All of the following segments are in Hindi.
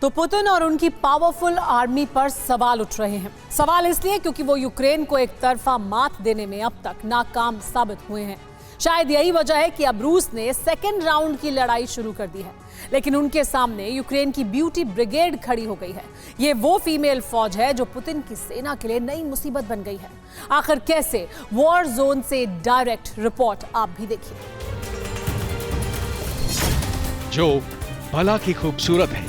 तो पुतिन और उनकी पावरफुल आर्मी पर सवाल उठ रहे हैं। सवाल इसलिए क्योंकि वो यूक्रेन को एक तरफा मात देने में अब तक नाकाम साबित हुए हैं। शायद यही वजह है कि अब रूस ने सेकेंड राउंड की लड़ाई शुरू कर दी है, लेकिन उनके सामने यूक्रेन की ब्यूटी ब्रिगेड खड़ी हो गई है। ये वो फीमेल फौज है जो पुतिन की सेना के लिए नई मुसीबत बन गई है। आखिर कैसे? वॉर जोन से डायरेक्ट रिपोर्ट आप भी देखिए। जो भला की खूबसूरत है,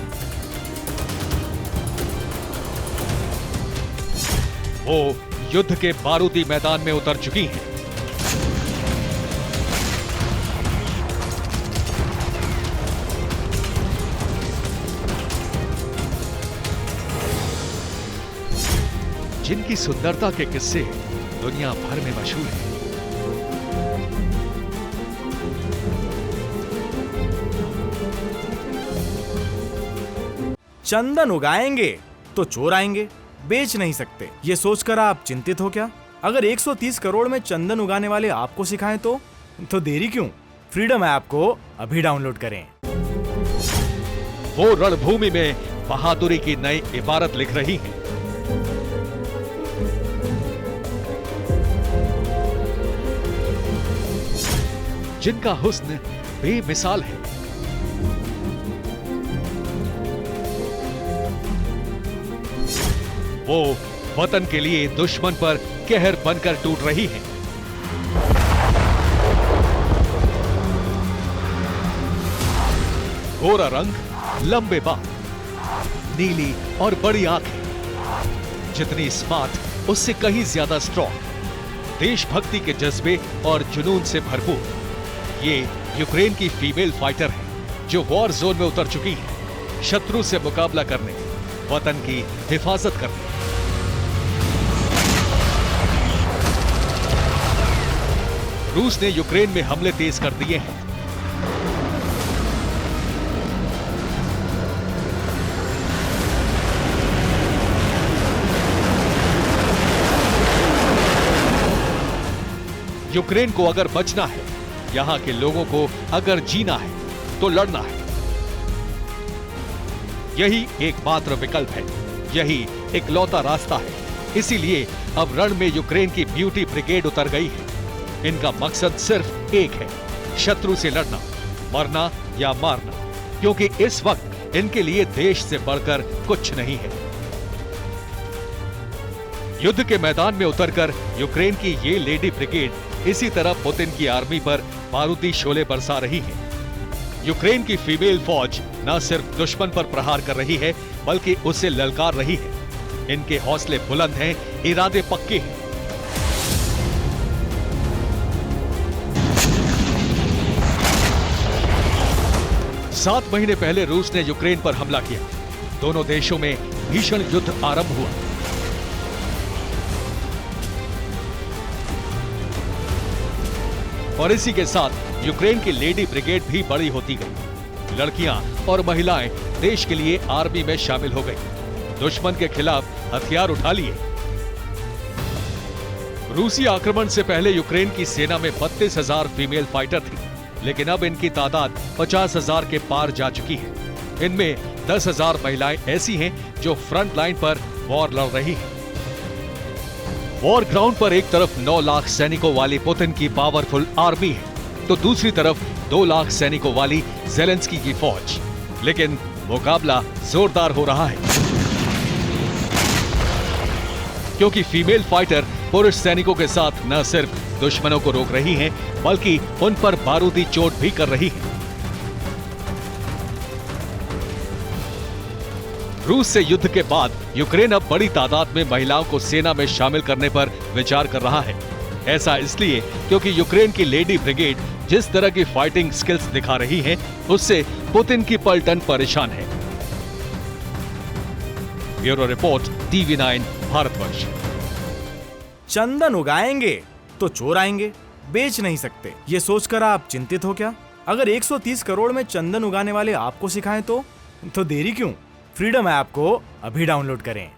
वो युद्ध के बारूदी मैदान में उतर चुकी हैं। जिनकी सुंदरता के किस्से दुनिया भर में मशहूर हैं। चंदन उगाएंगे तो चोर आएंगे, बेच नहीं सकते, ये सोचकर आप चिंतित हो क्या? अगर 130 करोड़ में चंदन उगाने वाले आपको सिखाएं तो देरी क्यों? फ्रीडम ऐप को अभी डाउनलोड करें। वो रणभूमि में बहादुरी की नई इबारत लिख रही हैं। जिनका हुस्न बेमिसाल है। वो वतन के लिए दुश्मन पर कहर बनकर टूट रही हैं। गोरा रंग, लंबे बाल, नीली और बड़ी आंखें, जितनी स्मार्ट उससे कहीं ज्यादा स्ट्रॉन्ग, देशभक्ति के जज्बे और जुनून से भरपूर ये यूक्रेन की फीमेल फाइटर है जो वॉर जोन में उतर चुकी है, शत्रु से मुकाबला करने, वतन की हिफाजत करने। रूस ने यूक्रेन में हमले तेज कर दिए हैं। यूक्रेन को अगर बचना है, यहां के लोगों को अगर जीना है, तो लड़ना है। यही एकमात्र विकल्प है, यही इकलौता रास्ता है। इसीलिए अब रण में यूक्रेन की ब्यूटी ब्रिगेड उतर गई है। इनका मकसद सिर्फ एक है, शत्रु से लड़ना, मरना या मारना, क्योंकि इस वक्त इनके लिए देश से बढ़कर कुछ नहीं है। युद्ध के मैदान में उतरकर यूक्रेन की ये लेडी ब्रिगेड इसी तरह पुतिन की आर्मी पर बारूदी शोले बरसा रही है। यूक्रेन की फीमेल फौज न सिर्फ दुश्मन पर प्रहार कर रही है, बल्कि उसे ललकार रही है। इनके हौसले बुलंद हैं, इरादे पक्के हैं। सात महीने पहले रूस ने यूक्रेन पर हमला किया। दोनों देशों में भीषण युद्ध आरंभ हुआ। और इसी के साथ यूक्रेन की लेडी ब्रिगेड भी बड़ी होती गई। लड़कियां और महिलाएं देश के लिए आर्मी में शामिल हो गई, दुश्मन के खिलाफ हथियार उठा लिए। रूसी आक्रमण से पहले यूक्रेन की सेना में 32,000 फीमेल फाइटर थी, लेकिन अब इनकी तादाद 50,000 के पार जा चुकी है। इनमें 10,000 महिलाएं ऐसी हैं जो फ्रंट लाइन पर वॉर लड़ रही हैं। वॉर ग्राउंड पर एक तरफ 9 लाख सैनिकों वाली पुतिन की पावरफुल आर्मी है, तो दूसरी तरफ 2 लाख सैनिकों वाली ज़ेलेंस्की की फौज। लेकिन मुकाबला जोरदार हो रहा है, क्योंकि फीमेल फाइटर पुरुष सैनिकों के साथ न सिर्फ दुश्मनों को रोक रही हैं, बल्कि उन पर बारूदी चोट भी कर रही हैं। रूस से युद्ध के बाद यूक्रेन अब बड़ी तादाद में महिलाओं को सेना में शामिल करने पर विचार कर रहा है। ऐसा इसलिए क्योंकि यूक्रेन की लेडी ब्रिगेड जिस तरह की फाइटिंग स्किल्स दिखा रही है, उससे पुतिन की पलटन परेशान है। Bureau report, TV9 Bharatvarsh. चंदन उगाएंगे तो चोर आएंगे, बेच नहीं सकते, ये सोचकर आप चिंतित हो क्या? अगर 130 करोड़ में चंदन उगाने वाले आपको सिखाएं तो देरी क्यों? फ्रीडम ऐप को अभी डाउनलोड करें।